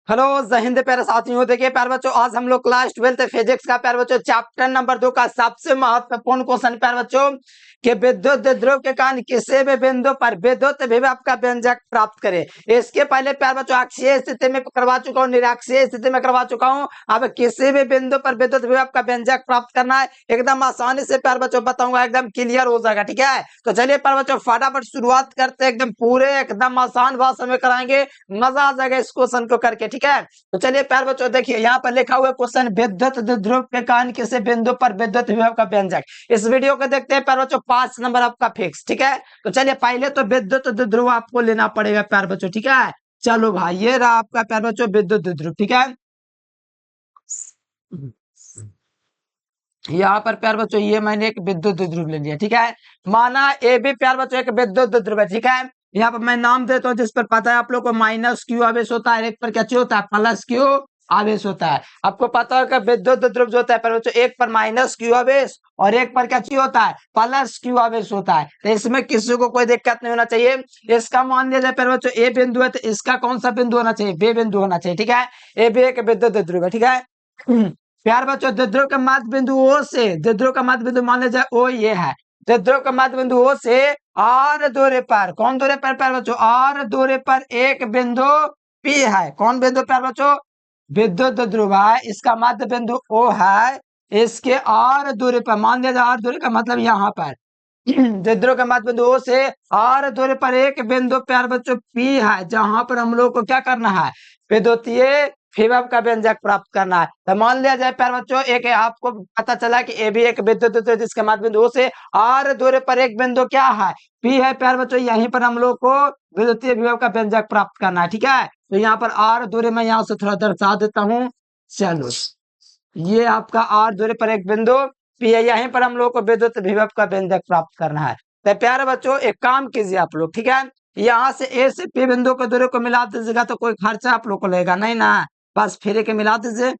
Hello जय हिंद प्यारे साथियों। देखिए प्यारे बच्चों, आज हम लोग क्लास 12 फिजिक्स का प्यारे बच्चों चैप्टर नंबर 2 का सबसे महत्वपूर्ण क्वेश्चन प्यारे बच्चों कि विद्युत ध्रुव के कारण किसी भी बिंदु पर विद्युत विभव का व्यंजक प्राप्त करें। इसके पहले प्यारे बच्चों अक्षीय स्थिति में करवा चुका हूँ, निरक्षीय स्थिति में करवा चुका हूँ। अब किसी भी बिंदु पर विद्युत विभव का व्यंजक प्राप्त करना है, एकदम आसानी से प्यारे बच्चों बताऊंगा, एकदम क्लियर हो जाएगा। ठीक है, तो चलिए प्यारे बच्चों फटाफट शुरुआत करते हैं। एकदम पूरे एकदम आसान भाषा में कराएंगे, मजा आ जाएगा इस क्वेश्चन को करके। ठीक है, तो चलिए प्यारे बच्चों देखिए यहाँ पर लिखा हुआ क्वेश्चन, विद्युत ध्रुव के कारण किसी बिंदु पर विद्युत विभव का व्यंजक। इस वीडियो को देखते हैं प्यारे बच्चों, 5 नंबर आपका फिक्स। ठीक है, तो चलिए पहले तो विद्युत ध्रुव आपको लेना पड़ेगा प्यारे बच्चों। ठीक है, चलो भाई ये रहा आपका प्यारे बच्चों विद्युत ध्रुव। ठीक है, यहाँ पर प्यार बच्चों ये मैंने एक विद्युत ध्रुव ले लिया। ठीक है, माना ए भी प्यार बच्चों एक विद्युत ध्रुव है। ठीक है, यहाँ पर मैं नाम देता हूँ जिस पर पता है आप लोग को, माइनस क्यू आवेश होता है, एक पर क्या होता है, प्लस क्यू आवेश होता है। आपको पता है कि विद्युत ध्रुव जो होता है प्यार बच्चों, एक पर माइनस क्यू आवेश और एक पर क्या होता है, प्लस क्यू आवेश होता है। तो इसमें किसी को कोई दिक्कत नहीं होना चाहिए। इसका मान लिया जाए प्यार बच्चों ए बिंदु है, तो इसका कौन सा बिंदु होना चाहिए, बे बिंदु होना चाहिए। ठीक है, ए भी एक विद्युत ध्रुव है। ठीक है प्यार बच्चों, द्विध्रुव का मध्य बिंदु ओ से, द्विध्रुव का मध्य बिंदु मान लीजिए ओ ये है, द्विध्रुव का मध्य बिंदु ओ से आर दूरी पर, कौन दूरी पर प्यार बच्चों, आर दूरी पर एक बिंदु पी है। कौन बिंदु प्यार बच्चों, विद्युत ध्रुव है, इसका मध्य बिंदु ओ है, इसके आर दूरी पर मान लिया जाए, आर दूरी का मतलब यहाँ पर द्विध्रुव के मध्य बिंदु ओ से आर दूरी पर एक बिंदु प्यार बच्चों पी है, जहां पर हम लोग को क्या करना है, विद्युतीय विभव का व्यंजक प्राप्त करना है। तो मान लिया जाए प्यार बच्चों, एक आपको पता चला कि ए भी एक विद्युत ध्रुव जिसके मध्य बिंदु ओ से आर दूरी पर एक बिंदु क्या है, पी है। प्यार बच्चों यहीं पर हम लोग को विद्युतीय विभव का व्यंजक प्राप्त करना है। ठीक है, तो यहाँ पर आर दूरी में यहाँ से थोड़ा दर्शा देता हूँ। चलो ये आपका आर दूरी पर एक बिंदु पी है, यहीं पर हम लोग को विद्युत विभव का व्यंजक प्राप्त करना है। तो प्यारे बच्चों एक काम कीजिए आप लोग, ठीक है, यहाँ से ए से पी बिंदु के दूरी को मिला दीजिएगा, तो कोई खर्चा आप लोग को लगेगा नहीं ना, बस फिर के मिला दीजिए।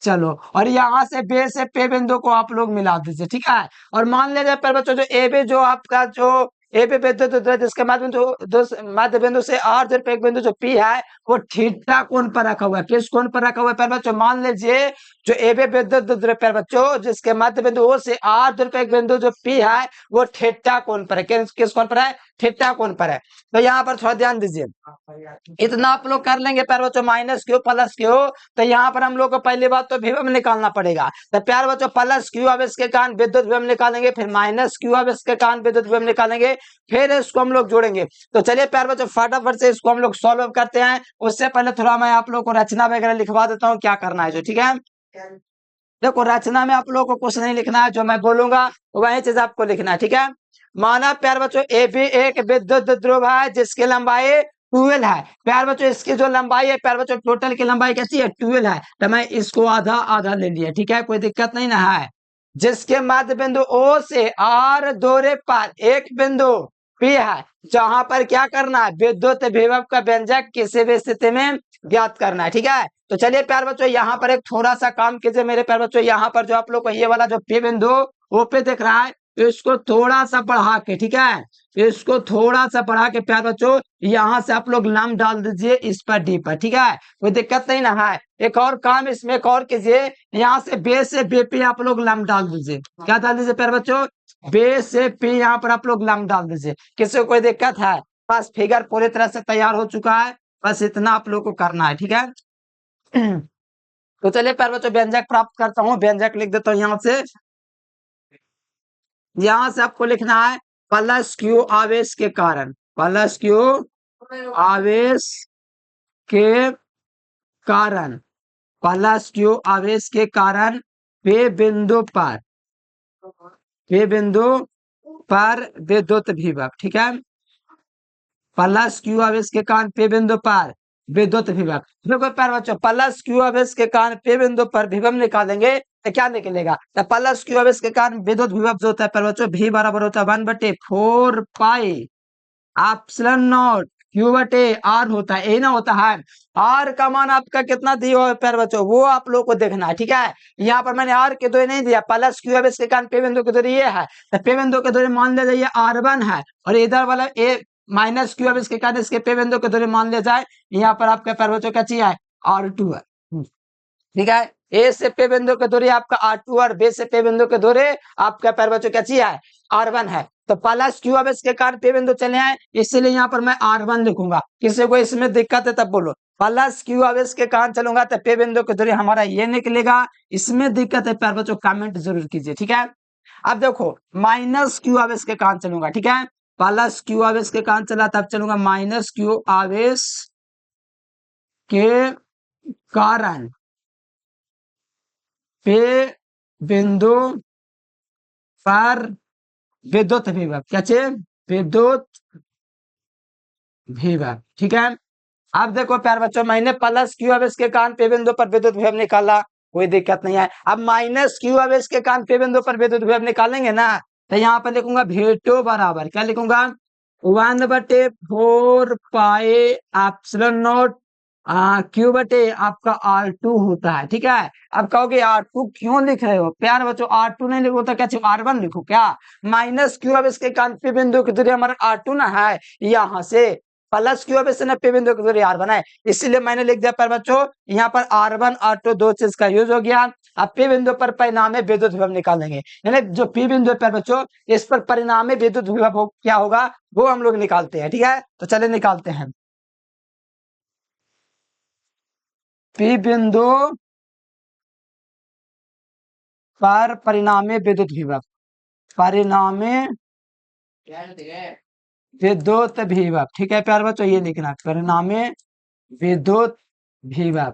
चलो, और यहाँ से बे से पे बिंदु को आप लोग मिला दीजिए। ठीक है, और मान लीजिए पर बच्चों जो ए बी जो आपका जो ए बी विद्युत ध्रुव जिसके मध्य बिंदु मध्य बिंदु से आर दूरी पे एक बिंदु जो पी है, वो थीटा कोण पर रखा हुआ है। किस कोण पर रखा हुआ है पर बच्चों, मान लीजिए जो ए बी विद्युत ध्रुव पर बच्चों जिसके मध्य बिंदु ओ से आर दूरी पे एक बिंदु जो पी है, वो थीटा कोण पर है। किस कोण पर है, थीटा कोण पर है। तो यहाँ पर थोड़ा ध्यान दीजिए, इतना आप लोग कर लेंगे प्यार बच्चों, माइनस क्यू प्लस क्यू। तो यहाँ पर हम लोग को पहली बात तो विभव निकालना पड़ेगा। तो प्यार बच्चों प्लस क्यू आवेश के कारण विद्युत विभव निकालेंगे, फिर माइनस क्यू आवेश के कारण विद्युत विभव निकालेंगे, फिर इसको हम लोग जोड़ेंगे। तो चलिए प्यार बच्चों फटाफट से इसको हम लोग सॉल्व करते हैं। उससे पहले थोड़ा मैं आप लोग को रचना वगैरह लिखवा देता हूँ, क्या करना है जो। ठीक है, देखो रचना में आप लोग को कुछ नहीं लिखना है, जो मैं बोलूंगा वही चीज आपको लिखना है। ठीक है, माना प्यार बच्चों ए भी एक विद्युत ध्रुव है जिसकी लंबाई 12 है। प्यार बच्चों इसकी जो लंबाई है प्यार बच्चों, टोटल की लंबाई कैसी है, 12 है, तो मैं इसको आधा आधा ले लिया। ठीक है, कोई दिक्कत नहीं ना है। जिसके मध्य बिंदु ओ से आर दूरी पर एक बिंदु पी है, जहां पर क्या करना है, विद्युत विभव का व्यंजक किसी भी स्थिति में ज्ञात करना है। ठीक है, तो चलिए प्यार बच्चों यहाँ पर एक थोड़ा सा काम कीजिए मेरे प्यार बच्चों। यहाँ पर जो आप लोग को ये वाला जो पी बिंदु ओ पे दिख रहा है, इसको थोड़ा सा बढ़ा के, ठीक है, इसको थोड़ा सा बढ़ा के प्यार बच्चों यहाँ से आप लोग लंब डाल दीजिए इस पर डी पर। ठीक है, कोई दिक्कत नहीं ना है। एक और काम इसमें एक और कीजिए, यहाँ से बे से बे पे आप लोग लंब डाल दीजिए। क्या डाल दीजिए प्यार बच्चों, बे से पे यहाँ पर आप लोग लंब डाल दीजिए। किसी को कोई दिक्कत है, बस फिगर पूरी तरह से तैयार हो चुका है, बस इतना आप लोग को करना है। ठीक है, तो चलिए प्यार बच्चों व्यंजक प्राप्त करता हूँ, व्यंजक लिख देता हूँ यहाँ से। यहाँ से आपको लिखना है प्लस क्यू आवेश के कारण, प्लस क्यू आवेश के कारण, प्लस क्यू आवेश के कारण पे बिंदु पर, पे बिंदु पर विद्युत विभव। ठीक है, प्लस क्यू आवेश के कारण पे बिंदु पर विद्युत विभव। देखो प्यार बच्चों, प्लस क्यू आवेश के कारण पे बिंदु पर विभव निकालेंगे तो क्या निकलेगा, तो प्लस क्यू आवेश के कारण विद्युत विभव जो होता है प्यार बच्चों, भी बराबर होता है 1/4 पाई एप्सिलॉन नॉट क्यू बटे आर होता है, यही ना होता है। आर का मान आपका कितना दिया हुआ है प्यार बच्चों, वो आप लोग को देखना है। ठीक है, यहाँ पर मैंने आर की दूरी नहीं दिया, प्लस क्यू आवेश के कारण पे बिंदु की दूरी ये है, तो पे बिंदु की दूरी मान लिया जाए R1 है, और इधर वाला ए माइनस क्यू अब इसके कारण इसके पे बिंदु की दूरी मान लिया जाए, यहाँ पर आपका प्यारे बच्चों क्या चाहिए R2 है। ठीक है, ए से पे बिंदु की दूरी आपका R2 और बी से पे बिंदु की दूरी आपका प्यारे बच्चों क्या चाहिए R1 है। तो प्लस क्यू अब इसके कारण पे बिंदु चले आए, इसलिए यहाँ पर मैं R1 लिखूंगा। किसी को इसमें दिक्कत है तब बोलो। प्लस क्यू अब इसके कारण चलूंगा तो पे बिंदु की दूरी हमारा ये निकलेगा। इसमें दिक्कत है प्यारे बच्चों कमेंट जरूर कीजिए। ठीक है, अब देखो माइनस क्यू आवेश के कारण चलूंगा। ठीक है, प्लस क्यू आवेश के कारण चला तब चलूंगा माइनस क्यू आवेश के कारण पे बिंदु पर विद्युत विभव क्या चाहिए विद्युत विभव। ठीक है, अब देखो प्यार बच्चों मैंने प्लस क्यू आवेश के कारण पे बिंदु पर विद्युत विभव निकाला, कोई दिक्कत नहीं है। अब माइनस क्यू आवेश के कारण पे बिंदु पर विद्युत विभव निकालेंगे ना, तो यहाँ पर लिखूंगा V2 बराबर क्या लिखूंगा 1/4 पाई एप्सिलॉन नॉट क्यू बटे आपका R2 होता है। ठीक है, अब कहोगे R2 क्यों लिख रहे हो प्यार बच्चों, R2 नहीं लिखो तो क्या चाहिए R1 लिखो क्या। माइनस क्यू अब इसके कारण पे बिंदु की दूरी हमारा R2 ना है, यहाँ से प्लस क्यू अब इसने पे बिंदु की दूरी R1 है, इसलिए मैंने लिख दिया प्यार बच्चों यहाँ पर R1 R2 दो चीज का यूज हो गया। अब पी बिंदु पर परिणामी विद्युत विभव निकालेंगे, यानी जो पी बिंदु पर बच्चों इस पर परिणामी विद्युत विभव क्या होगा वो हम लोग निकालते हैं। ठीक है, तो चले निकालते हैं। पी बिंदु पर परिणामी विद्युत विभव, परिणामी विद्युत विभव। ठीक है प्यार बच्चों ये लिखना परिणामी विद्युत विभव।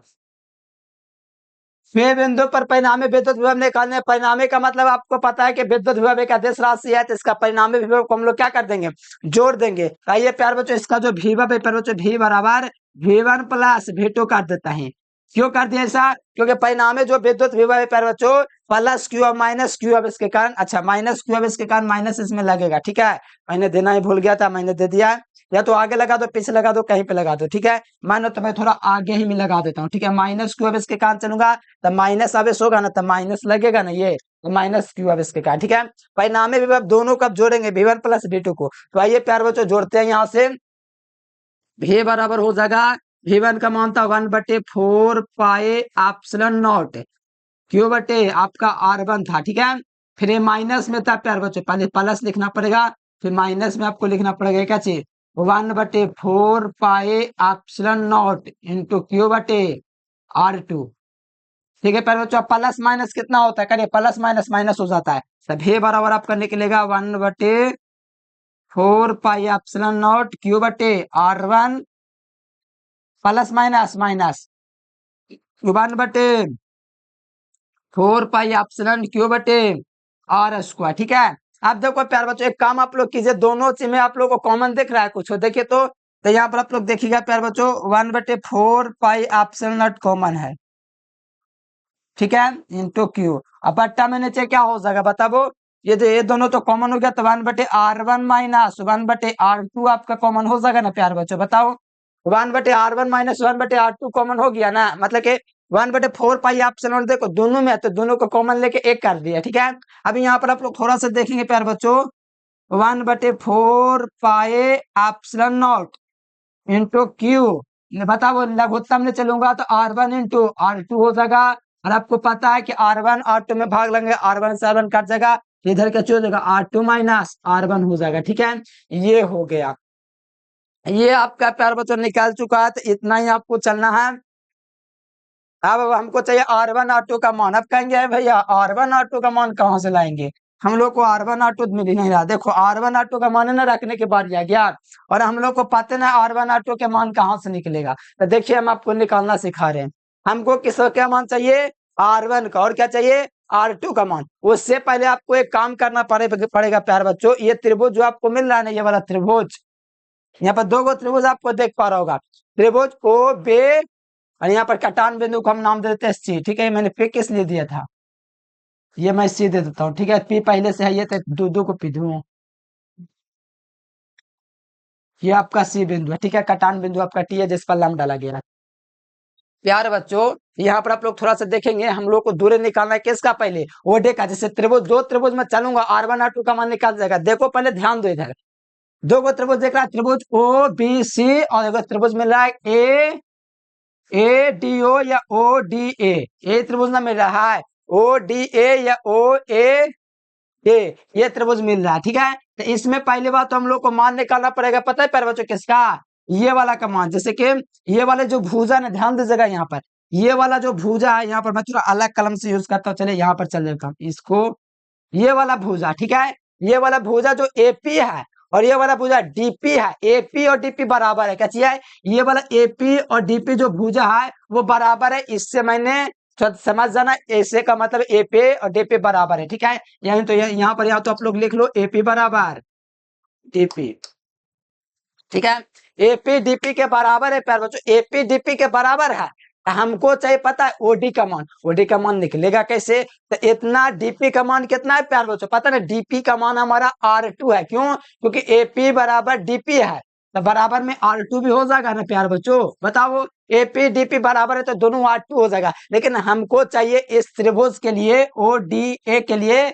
पे बिंदु पर परिणामी विद्युत विभव निकालने, परिणामी का मतलब आपको पता है कि विद्युत विभव एक अदिश राशि है, तो इसका परिणामी विभव को हम लोग क्या कर देंगे जोड़ देंगे। आइए प्यार बच्चों इसका जो विभव है प्यार बच्चों V बराबर V1 प्लस V2 कर देता है। क्यों कर दिया ऐसा, क्योंकि परिणामी जो विद्युत विभव है प्यार बच्चों प्लस क्यू अब माइनस क्यू अब इसके कारण, अच्छा माइनस क्यू अब इसके कारण माइनस इसमें लगेगा। ठीक है, मैंने देना ही भूल गया था, मैंने दे दिया। या तो आगे लगा दो पीछे लगा दो कहीं पे लगा दो। ठीक है, मानो तो मैं थोड़ा आगे ही में लगा देता हूँ। ठीक है, माइनस क्यू अब इसके कारण चलूंगा तब माइनस आवेश होगा ना, तब माइनस लगेगा ना, ये तो माइनस क्यू आवेश के कारण। ठीक है, परिणामी विभव दोनों कब जोड़ेंगे V1 प्लस V2 को, तो आइए प्यार बच्चों जोड़ते हैं। यहाँ से V बराबर हो जाएगा V1 का मान था 1/4 पाई एप्सिलॉन नॉट क्यू बटे आपका R1 था। ठीक है, फिर ये माइनस में था प्यार बच्चों, पहले प्लस लिखना पड़ेगा फिर माइनस में आपको लिखना पड़ेगा क्या चाहिए 1/4 pi epsilon not into Q बटे R2। ठीक है प्यारे बच्चों, प्लस माइनस कितना होता है करिए, प्लस माइनस माइनस हो जाता है, तब ये बराबर आपका निकलेगा 1/4 पाई एप्सिलॉन नॉट क्यू बटे R1 plus minus minus 1/4 pi epsilon Q बटे R²। ठीक है, अब देखो प्यारे बच्चों एक काम आप लोग कीजिए, दोनों चीज में आप लोग को कॉमन दिख रहा है कुछ, देखिए तो यहाँ पर आप लोग देखिएगा प्यारे बच्चों 1/4 पाई एप्सिलॉन नॉट कॉमन है। ठीक है, इंटू क्यू, अब बट्टा में नीचे क्या हो जाएगा बताओ, ये दोनों तो कॉमन हो गया तो 1/R1 माइनस 1/R2 आपका कॉमन हो जाएगा ना प्यार बच्चों, बताओ 1/R1 माइनस 1/R2 कॉमन हो गया ना, मतलब कि 1/4 पाई एप्सिलॉन देखो दोनों में है तो दोनों को कॉमन लेके एक कर दिया। ठीक है, अभी यहाँ पर आप लोग थोड़ा सा देखेंगे प्यार बच्चों 1/4 pi epsilon not into Q, बताओ लघुत्तम में चलूंगा तो R1 इंटू R2 हो जाएगा, और आपको पता है कि R1 R2 में भाग लेंगे R1 से R1 कट जाएगा, इधर क्या हो जाएगा R2 माइनस R1 हो जाएगा। ठीक है, ये हो गया, ये आपका प्यार बच्चों निकाल चुका है, तो इतना ही आपको चलना है। अब हमको चाहिए R1 R2 का मान, अब कहेंगे भैया R1 R2 का मान कहाँ से लाएंगे, हम लोग को R1 R2 मिल ही नहीं रहा। देखो R1 R2 का मान ना रखने के बाद आ गया, और हम लोग को पता ना R1 R2 के मान कहाँ से निकलेगा, तो देखिए हम आपको निकालना सिखा रहे हैं। हमको किसका क्या मान चाहिए R1 का, और क्या चाहिए R2 का मान। उससे पहले आपको एक काम करना पड़ेगा प्यार बच्चों, ये त्रिभुज जो आपको मिल रहा है ना, ये वाला त्रिभुज, यहाँ पर दो गो त्रिभुज आपको देख पा रहा होगा, त्रिभुज ओ बे, और यहाँ पर कटान बिंदु को हम नाम दे देते हैं सी। ठीक है, मैंने पी किस लिए दिया था, ये मैं सी दे देता हूँ। ठीक है, पी पहले से है, ये तो दो को पी दूं, ये आपका सी बिंदु है। ठीक है, कटान बिंदु आपका टी है जिस पर लंब डाला गया है। प्यारे बच्चों यहाँ पर आप लोग थोड़ा सा देखेंगे, हम लोग को दूरी निकालना है किसका, पहले ओडे का, जैसे त्रिभुज दो त्रिभुज में चलूंगा R1 R2 का मान निकाल जाएगा। देखो पहले ध्यान दो इधर, दो गो त्रिभुज देख रहा है, त्रिभुज ओ बी सी, और एक त्रिभुज मिल रहा है ए डी ओ या ओ डी ए त्रिभुज ना मिल रहा है, ओ डी ए या ओ ए ये त्रिभुज मिल रहा है। ठीक है, तो इसमें पहली बात तो हम लोग को मान निकालना पड़ेगा, पता है प्यारे बच्चों किसका, ये वाला का मान। जैसे कि ये वाले जो भुजा ना, ध्यान दीजिएगा यहाँ पर, ये वाला जो भुजा है यहाँ पर मैं थोड़ा अलग कलम से यूज करता हूँ, चले यहाँ पर चल जाएगा इसको, ये वाला भुजा, ठीक है, ये वाला भुजा जो एपी है और ये वाला भुजा डीपी है, एपी और डीपी बराबर है, क्या चीज है, ये वाला एपी और डीपी जो भुजा है वो बराबर है, इससे मैंने समझ जाना, ऐसे का मतलब एपी और डीपी बराबर है। ठीक है, यानी तो यहाँ पर, यहाँ तो आप लोग लिख लो एपी बराबर डीपी। ठीक है, एपी डीपी के बराबर है प्यारे बच्चों, एपी डीपी के बराबर है, हमको चाहिए पता है ओडी का मान, ओडी का मान निकलेगा कैसे, तो इतना डीपी का मान कितना है प्यारे बच्चों, पता है ना, डीपी का मान हमारा R2 है, क्यों, क्योंकि एपी बराबर डीपी है, तो बराबर में R2 भी हो जाएगा ना प्यारे बच्चों, बताओ, एपी डीपी बराबर है तो दोनों R2 हो जाएगा, लेकिन हमको चाहिए इस त्रिभुज के लिए ODA के लिए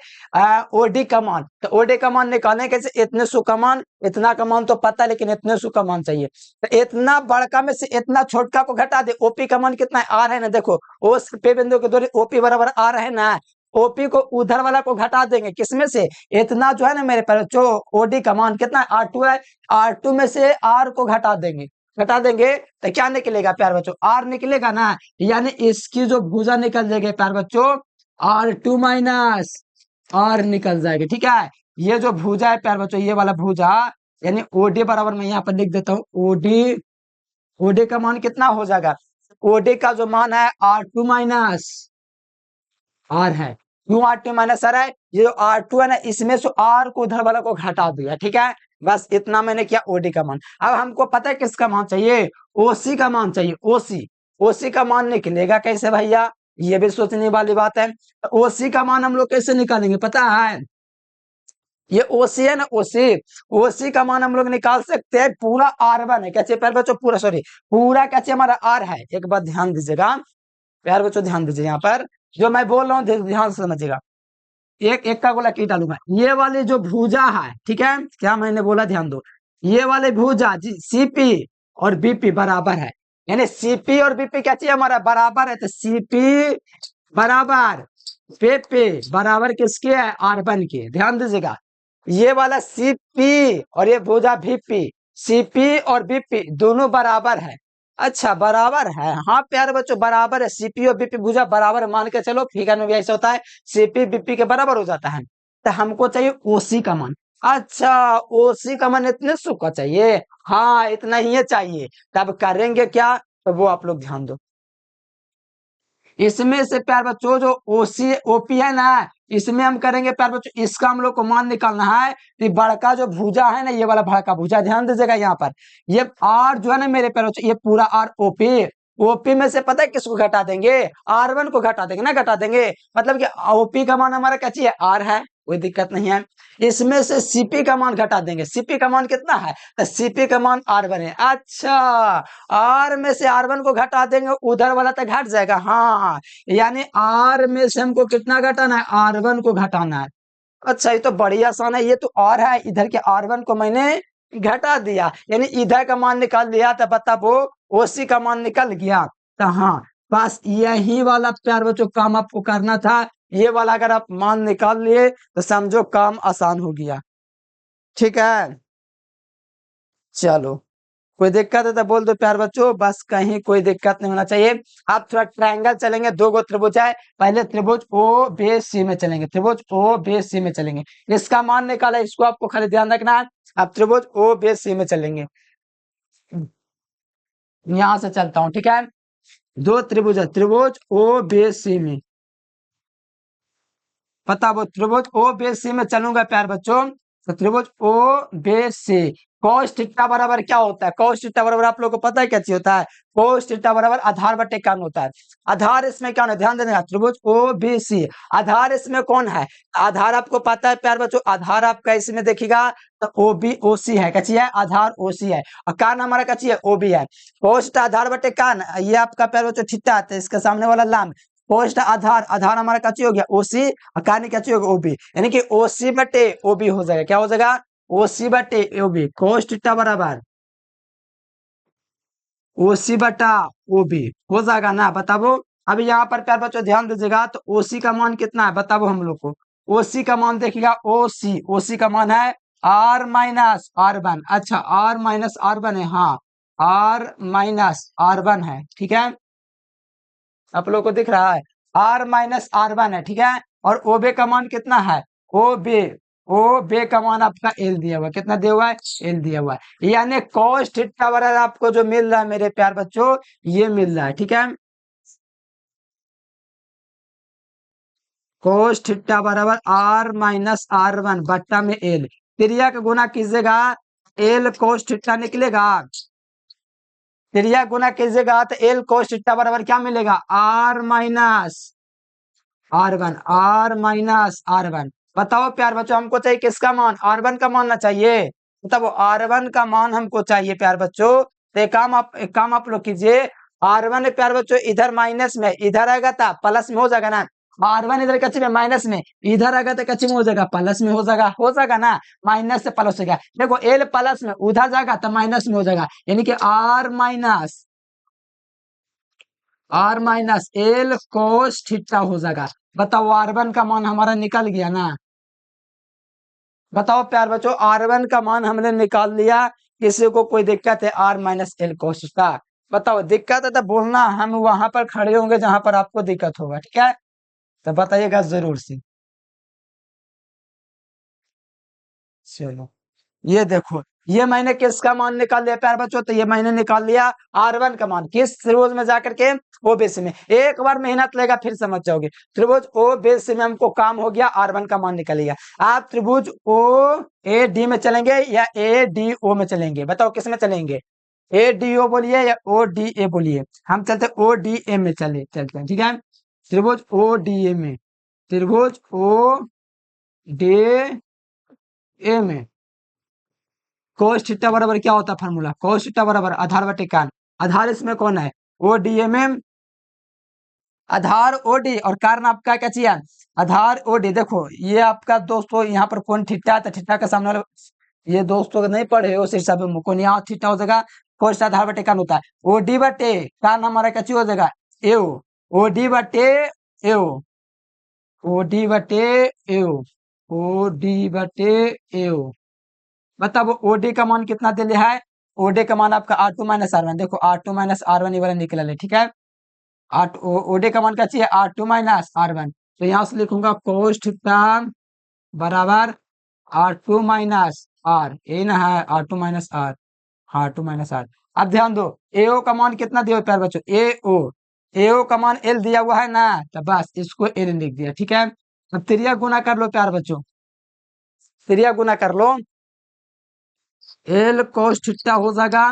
ओडी का मान, तो ओडी का मान निकालने कैसे, इतने सु का मान, इतना का मान तो पता है लेकिन इतने सु का मान चाहिए, तो इतना बड़का में से इतना छोटका को घटा दे, ओपी का मान कितना है, आर है ना, देखो ओस पे बिंदु के दूरी ओपी बराबर आर है ना, ओपी को उधर वाला को घटा देंगे, किसमें से, इतना जो है ना मेरे पास जो ओडी का मान कितना है R2 है, R2 में से आर को घटा देंगे तो क्या निकलेगा प्यार बच्चों, आर निकलेगा ना, यानी इसकी जो भुजा निकल जाएगी प्यार बच्चों R2 माइनस आर निकल जाएगी। ठीक है, ये जो भुजा है प्यार बच्चों, ये वाला भुजा, यानी ओडी बराबर मैं यहाँ पर लिख देता हूँ, ओडी का मान कितना हो जाएगा, ओडी का जो मान है R2 माइनस आर है, क्यों R2 माइनस आर है, ये जो R2 है ना, इसमें से आर को उधर वाला को घटा दिया। ठीक है, बस इतना मैंने किया ओडी का मान। अब हमको पता है किसका मान चाहिए, ओसी का मान चाहिए, ओसी का मान निकलेगा कैसे भैया, ये भी सोचने वाली बात है, ओसी का मान हम लोग कैसे निकालेंगे पता है, ये ओसी है ना, ओसी का मान हम लोग निकाल सकते हैं, पूरा R1 है, क्या चाहिए प्यार बच्चों, पूरा सॉरी पूरा क्या चाहिए हमारा आर है, एक बात ध्यान दीजिएगा प्यार बच्चों, ध्यान दीजिए यहाँ पर जो मैं बोल रहा हूँ ध्यान से समझिएगा, एक एक का गोला की डालूंगा, ये वाली जो भुजा है, ठीक है, क्या मैंने बोला ध्यान दो, ये वाले भुजा जी सीपी और बीपी बराबर है, यानी सीपी और बीपी क्या चाहिए हमारा बराबर है, तो सीपी बराबर बीपी बराबर किसके है, R1 के, ध्यान दीजिएगा, ये वाला सीपी और ये भुजा बीपी, सीपी और बीपी दोनों बराबर है, अच्छा बराबर है, हाँ प्यारे बच्चों बराबर है, सीपी और बीपी भुजा बराबर है, मान के चलो, फिगर में भी ऐसा होता है, सीपी बीपी के बराबर हो जाता है, तो हमको चाहिए ओसी का मान, अच्छा ओसी का मान इतने सु का चाहिए, हाँ इतना ही चाहिए, तब करेंगे क्या, तो वो आप लोग ध्यान दो, इसमें से प्यार बच्चों जो ओसी ओपी है ना, इसमें हम करेंगे प्यार बच्चों, इसका हम लोग को मान निकालना है, तो बड़का जो भुजा है ना, ये वाला बड़का भुजा, ध्यान दीजिएगा यहाँ पर, ये आर जो है ना मेरे प्यार बच्चों, ये पूरा आर ओपी, ओपी में से पता है किसको घटा देंगे, R1 को घटा देंगे ना, घटा देंगे, मतलब कि ओपी का मान हमारा क्या चाहिए, आर है, कोई दिक्कत नहीं है, इसमें से सीपी का मान घटा देंगे, सीपी का मान कितना है, तो सीपी का मान R1 है, अच्छा आर में से R1 को घटा देंगे, उधर वाला तो घट जाएगा, हाँ यानी आर में से हमको कितना घटाना है, R1 को घटाना है, अच्छा ये तो बड़ी आसान है, ये तो आर है, इधर के R1 को मैंने घटा दिया, यानी इधर का मान निकाल दिया, तो बता वो ओसी का मान निकल गया, तो हाँ बस यही वाला प्यार बच्चों काम आपको करना था, ये वाला अगर आप मान निकाल लिए तो समझो काम आसान हो गया। ठीक है, चलो कोई दिक्कत है तो बोल दो प्यार बच्चों, बस कहीं कोई दिक्कत नहीं होना चाहिए। आप थोड़ा ट्रायंगल चलेंगे, दो गो त्रिभुज है, पहले त्रिभुज ओ बे सी में चलेंगे, त्रिभुज ओ बे सी में चलेंगे, इसका मान निकाला, इसको आपको खाली ध्यान रखना है, आप त्रिभुज ओ बे सी में चलेंगे, यहां से चलता हूं, ठीक है, दो त्रिभुज है, त्रिभुज ओ बे सी में, पता वो त्रिभुज ओ बे सी में चलूंगा प्यार बच्चों, तो त्रिभुज ओ बे सी, cos थीटा बराबर क्या होता है, cos थीटा बराबर आप लोगों को पता है क्या चीज होता है, cos थीटा बराबर आधार बटे कर्ण होता है, आधार इसमें क्या है ध्यान देना, त्रिभुज ओ बी सी, आधार इसमें कौन है, आधार आपको पता है प्यार बच्चों, आधार आपका इसमें देखिएगा तो ओ बी ओ सी है, कची है आधार ओ सी है, और कर्ण हमारा कची है ओ बी है, cos आधार बटे कर्ण, ये आपका प्यार बच्चों थीटा आता है, इसके सामने वाला लाम, पोस्ट आधार, आधार हमारा क्या हो गया ओसी, और कार्य क्या हो गया ओबी, यानी कि ओसी बटे ओबी हो जाएगा, क्या हो जाएगा ओ सी बटे ओ बी, कोस थीटा बराबर ओ सी बटा ओ बी हो जाएगा ना, बताओ। अभी यहाँ पर प्यार बच्चों ध्यान दीजिएगा, तो ओ सी का मान कितना है बताओ हम लोग को। ओ सी का मान देखिएगा, ओ सी का मान है आर माइनस आर वन। अच्छा, आर माइनस आर वन है, हाँ, आर माइनस आर वन है, ठीक है, आप लोग को दिख रहा है, आर माइनस आर वन है, ठीक है। और ओ बे का मान कितना है, ओ बे, ओ बे का मान आपका एल दिया हुआ है, कितना दिया हुआ है, एल दिया हुआ है। यानी कॉस थीटा बराबर आपको जो मिल रहा है मेरे प्यार बच्चों, ये मिल रहा है, ठीक है। कॉस थीटा बराबर आर माइनस आर वन बट्टा में एल, त्रिया का गुना कीजिएगा, एल कॉस थीटा निकलेगा, त्रिया गुना कीजिएगा तो एल कॉस थीटा बराबर क्या मिलेगा, R minus R one, R minus R one. बताओ प्यार बच्चों, हमको चाहिए किसका मान, आर वन का मान ना चाहिए, बताओ आर वन का मान हमको चाहिए प्यार बच्चों। तो एक काम आप लोग कीजिए, आर वन प्यार बच्चों इधर माइनस में, इधर आएगा था प्लस में हो जाएगा ना, आर वन इधर कच्ची में माइनस में, इधर आएगा तो कच्ची में हो जाएगा, प्लस में हो जाएगा ना, माइनस से प्लस हो गया। देखो एल प्लस में उधर जाएगा तो माइनस में हो जाएगा, यानी कि R minus L cos theta हो जाएगा। बताओ आर वन का मान हमारा निकल गया ना, बताओ प्यार बच्चों, आर वन का मान हमने निकाल लिया। किसी को कोई दिक्कत है आर माइनस एल कोस का, बताओ, दिक्कत है तो बोलना, हम वहां पर खड़े होंगे जहां पर आपको दिक्कत होगा, ठीक है, तो बताइएगा जरूर से। चलो, ये देखो, ये मैंने किसका मान निकाल लिया प्यार बच्चों, तो ये मैंने निकाल लिया आर वन का मान, किस त्रिभुज में जाकर के, ओ बेस में। एक बार मेहनत लेगा फिर समझ जाओगे, त्रिभुज ओ बेस में हमको काम हो गया, आर वन का मान निकल लिया। आप त्रिभुज ओ ए डी में चलेंगे या ए डी ओ में चलेंगे, बताओ किस में चलेंगे, ए डी ओ बोलिए या ओ डी ए बोलिए, हम चलते ओ डी ए में चलते हैं, ठीक है, त्रिभुज ओ डी ए में, त्रिभुज ओ डी ए में कोस थीटा बराबर क्या होता है फार्मूला, कोस थीटा बराबर आधार बटे कान, आधार इसमें कौन है, ओ डी एम एम, आधार ओडी और कारण आपका क्या चाहिए, आधार ओडी। देखो ये आपका दोस्तों यहाँ पर कौन थीटा है, तो थीटा का सामने वाला, ये दोस्तों को नहीं पढ़े उस हिसाब से कौन यहाँ थीटा हो जाएगा, कोस आधार बटे कान होता है, ओडी बटे कान हमारा क्या चाहिए हो जाएगा, एओ, ओडी बटे एओ, ओडी बटे एओ, ओडी बटे एओ। मतलब ओडी का मान कितना दे लिया है, ओडी का मान आपका R two minus R one, देखो R two minus R one ये वाला निकला है, ठीक है, ओडी का मान क्या चाहिए, R two minus R one, तो यहां से लिखूंगा कोस थीटा बराबर आर टू माइनस आर, ये ना है R two minus R, R two minus R. अब ध्यान दो, एओ का मान कितना दिया प्यार बच्चों, एओ का मान एल दिया हुआ है ना, तो बस इसको एल लिख दिया, ठीक है। अब त्रिया गुना कर लो प्यार बच्चों, त्रिया गुना कर लो, एल कोस थीटा हो जाएगा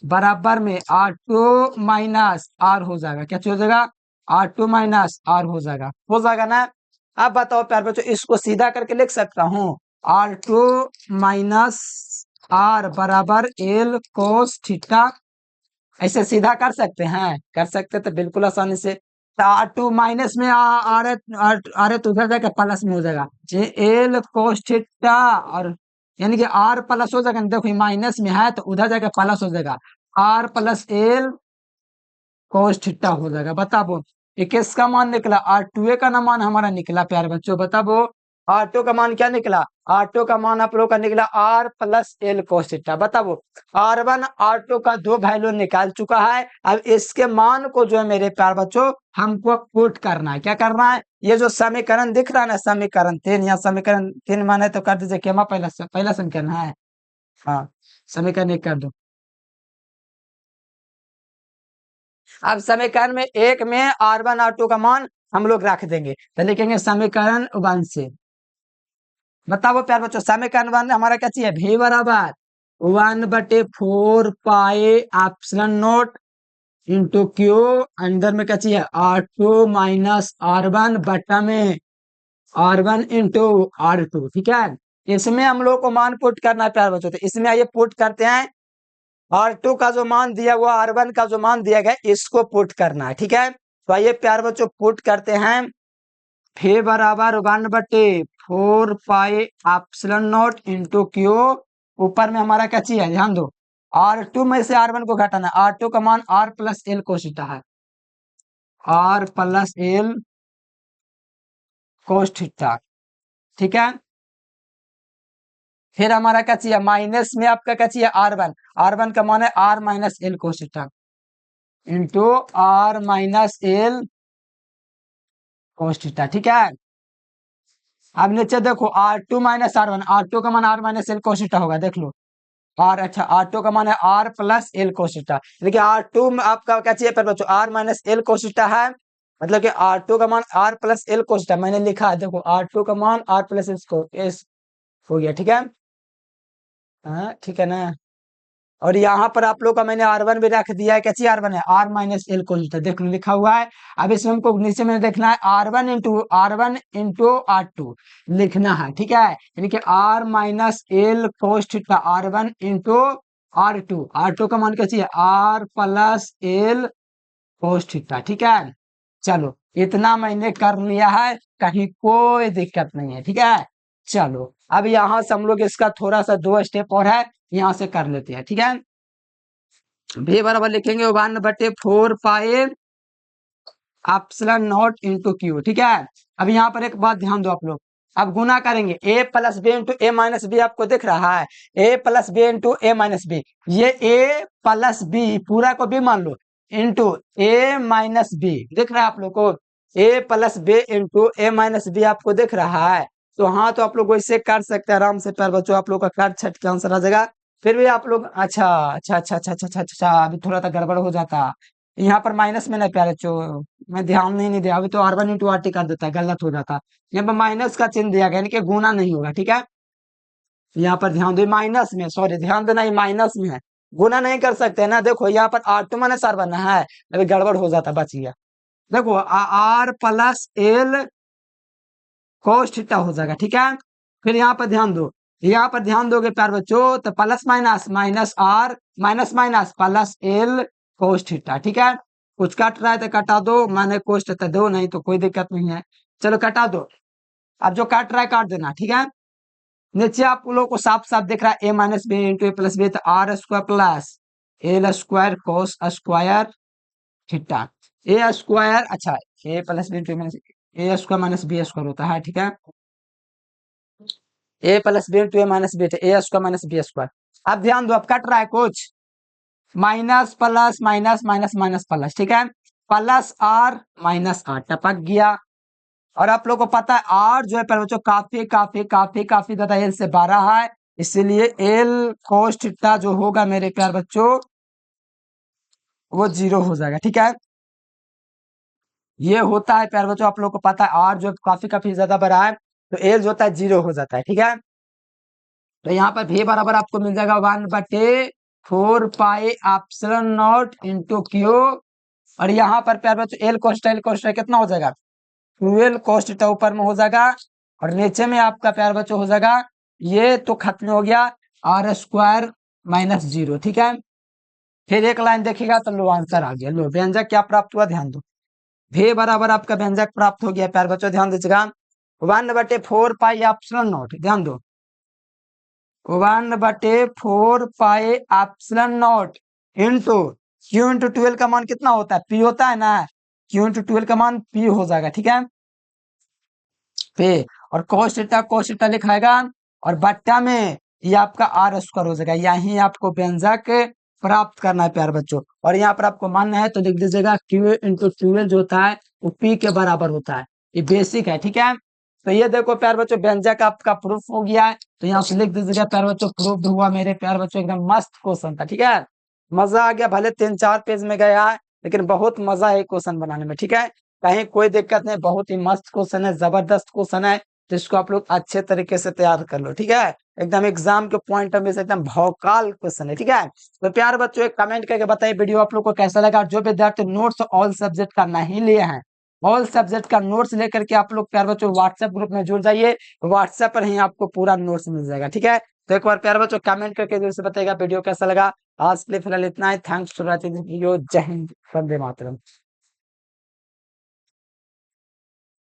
बराबर में आर टू माइनस आर हो जाएगा, क्या हो जाएगा, आर टू माइनस आर हो जाएगा ना। अब बताओ प्यार बच्चों, इसको सीधा करके लिख सकता हूँ, आर टू माइनस आर बराबर एल कोस थीटा, ऐसे सीधा कर सकते हैं, कर सकते तो बिल्कुल आसानी से, आर टू माइनस में आ रहे तो उधर जाकर प्लस में हो जाएगा, ये एल कोस थीटा, और यानी कि आर प्लस हो जाएगा, देखो माइनस में है तो उधर जाकर प्लस हो जाएगा, R plus L cos theta हो जाएगा। बताओ ये किसका मान निकला, आर टू ए का ना मान हमारा निकला प्यार बच्चों, बताओ आर टू का मान क्या निकला, आर टू का मान आप लोग का निकला R plus L cos theta. बताओ आर वन आर टू का दो वैल्यू निकाल चुका है, अब इसके मान को जो है मेरे प्यार बच्चों हमको पुट करना है, क्या करना है, ये जो समीकरण दिख रहा है ना, समीकरण तीन, या समीकरण तीन माने तो कर दीजिए, क्या पहला समीकरण है, हाँ, समीकरण एक कर दो। अब समीकरण में एक में आर वन आर टू का मान हम लोग रख देंगे, तो लिखेंगे समीकरण वन से, बताओ प्यार बच्चों, समीकरण वन हमारा क्या चाहिए, भी बराबर वन बटे four pi epsilon note into Q, अंदर में क्या चाहिए R two minus R one बटा में R one into R two, ठीक है। इसमें हम लोग को मान पुट करना है प्यार बच्चों, तो इसमें आइए पुट करते हैं, आर टू का जो मान दिया हुआ, आर वन का जो मान दिया गया, इसको पुट करना है, ठीक है। तो आइए प्यार बच्चों पुट करते हैं, फे बराबर वन बटे 4 pi epsilon not into Q. ऊपर में हमारा क्या चाहिए, ध्यान दो, R2 में से R1 को घटाना, R2 का मान R प्लस एल कोशिटा है, R plus L cos theta, ठीक है। फिर हमारा क्या चाहिए, माइनस में आपका क्या चाहिए, R1, R1 का मान है R minus L cos theta into R minus L cos theta, ठीक है। अब नीचे देखो R2 माइनस R1, R2 का मान R minus L cos theta होगा, देख लो R, अच्छा R2 का मान है R plus L cos theta. देखिए R2 में आपका क्या चाहिए पर बच्चों, R minus L cos theta है, मतलब कि R2 का मान R plus L cos theta मैंने लिखा है, देखो R2 का मान R प्लस एस हो गया, ठीक है। हाँ ठीक है ना। और यहाँ पर आप लोग का मैंने R1 भी रख दिया है, कैसी R1 है, R minus L cos theta, देख लो लिखा हुआ है। अब इसमें हमको नीचे में देखना है R1 इंटू R2 लिखना है, ठीक है, यानी कि R minus L cos theta R1 into R2 का मान कैसी है, R plus L cos theta, ठीक है। चलो इतना मैंने कर लिया है, कहीं कोई दिक्कत नहीं है, ठीक है। चलो अब यहाँ से हम लोग इसका थोड़ा सा 2 स्टेप और है, यहाँ से कर लेते हैं, ठीक है। भी बराबर लिखेंगे 1/4 pi epsilon not into Q, ठीक है। अब यहाँ पर एक बात ध्यान दो आप लोग, अब गुना करेंगे a plus B into A minus B, आपको दिख रहा है a plus B into A minus B, ये a प्लस बी पूरा को भी मान लो इंटू ए माइनस बी, दिख रहा है आप लोग को, a plus B into A minus B आपको दिख रहा है। तो हाँ, तो आप लोग वैसे कर सकते हैं आराम से, पर बच्चों आप लोग का काट छट के आंसर आ जाएगा। फिर भी आप लोग, अच्छा अच्छा अच्छा अच्छा अच्छा अच्छा अच्छा, अभी थोड़ा सा गड़बड़ हो जाता, यहाँ पर माइनस में ना प्यारे चो, मैं ध्यान नहीं दिया, अभी तो R1 इंटू RT कर देता, गलत हो जाता। यहाँ पर माइनस का चिन्ह दिया गया, यानी कि गुना नहीं होगा, ठीक है। यहाँ पर ध्यान दो, माइनस में, सॉरी ध्यान देना, ये माइनस में है, गुना नहीं कर सकते ना। देखो यहाँ पर R2 माइनस R1 है, अभी गड़बड़ हो जाता, बच गया। देखो R plus L cos theta हो जाएगा, ठीक है। फिर यहाँ पर ध्यान दो, यहाँ पर ध्यान दोगे प्यार बच्चों, तो plus minus minus R minus minus plus L cos theta, ठीक है। कुछ कट रहा है तो कटा दो, मैंने कोस थीटा दो, नहीं तो कोई दिक्कत नहीं है, चलो कटा दो। अब जो काट रहा है काट देना, ठीक है। नीचे आप लोगों को साफ साफ दिख रहा है a minus B into A plus B, तो R square plus L square cos square theta, A square, अच्छा A plus B into A square minus B square होता है, ठीक है। A plus B into A minus B, A square minus B square. अब ध्यान दो, अब cut रहा है कुछ, minus plus minus minus minus plus, ठीक है, प्लस R माइनस R टपक गया। और आप लोग को पता है R जो है पर बच्चों काफी काफी काफी काफी ज्यादा एल से बड़ा है, इसलिए एल कोस थीटा जो होगा मेरे प्यार बच्चों वो 0 हो जाएगा, ठीक है। ये होता है प्यार बच्चों, आप लोग को पता है R जो काफी काफी ज्यादा बड़ा है, तो एल जो होता है 0 हो जाता है, ठीक है। तो यहाँ पर भी बराबर आपको मिल जाएगा 1/4 pi epsilon not into Q. और यहाँ पर प्यार बच्चों एल कोस कितना हो जाएगा, 12 कोस थीटा ऊपर में हो जाएगा, और नीचे में आपका प्यार बच्चों हो जाएगा, ये तो खत्म हो गया R स्क्वायर माइनस 0, ठीक है। फिर एक लाइन देखिएगा तो लो आंसर आ गया, लो व्यंजक क्या प्राप्त हुआ, ध्यान दो, v बराबर आपका व्यंजक प्राप्त हो गया प्यार बच्चों, ध्यान दीजिएगा 1/4 पाई एप्सिलॉन नॉट, ध्यान दो 1/4 pi epsilon not into Q into 12 का मान कितना होता है, p होता है ना, क्यू इंटू 12 का मान p हो जाएगा, ठीक है, पे। और कोस थीटा लिखाएगा, और बट्टा में ये आपका R स्क्वायर हो जाएगा, यही आपको व्यंजक प्राप्त करना है प्यार बच्चों। और यहाँ पर आपको मानना है तो लिख दीजिएगा Q इंटू 12 जो होता है वो P के बराबर होता है, ये बेसिक है, ठीक है। तो ये देखो प्यार बच्चों व्यंजक आपका प्रूफ हो गया है, तो यहाँ से लिख दीजिएगा प्यार बच्चों प्रूफ हुआ मेरे प्यार बच्चों, एकदम मस्त क्वेश्चन था, ठीक है। मजा आ गया, भले 3-4 पेज में गया है, लेकिन बहुत मजा है क्वेश्चन बनाने में, ठीक है। कहीं कोई दिक्कत नहीं, बहुत ही मस्त क्वेश्चन है, जबरदस्त क्वेश्चन है, तो इसको आप लोग अच्छे तरीके से तैयार कर लो, ठीक है। एकदम एग्जाम के पॉइंट ऑफ व्यू से एकदम भौकाल क्वेश्चन है, ठीक है। तो प्यार बच्चों एक कमेंट करके बताइए वीडियो आप लोग को कैसा लगा। जो विद्यार्थी नोट्स ऑल सब्जेक्ट का नहीं लिए हैं, ऑल सब्जेक्ट का नोट्स लेकर के आप लोग प्यार बच्चों व्हाट्सएप ग्रुप में जुड़ जाइए, व्हाट्सएप पर ही आपको पूरा नोट्स मिल जाएगा, ठीक है। तो एक बार प्यार बच्चों कमेंट करके जरूर से बताइएगा वीडियो कैसा लगा। आज के लिए फिलहाल इतना ही, थैंक्स फॉर वॉचिंग वीडियो, जय हिंद, वंदे मातरम।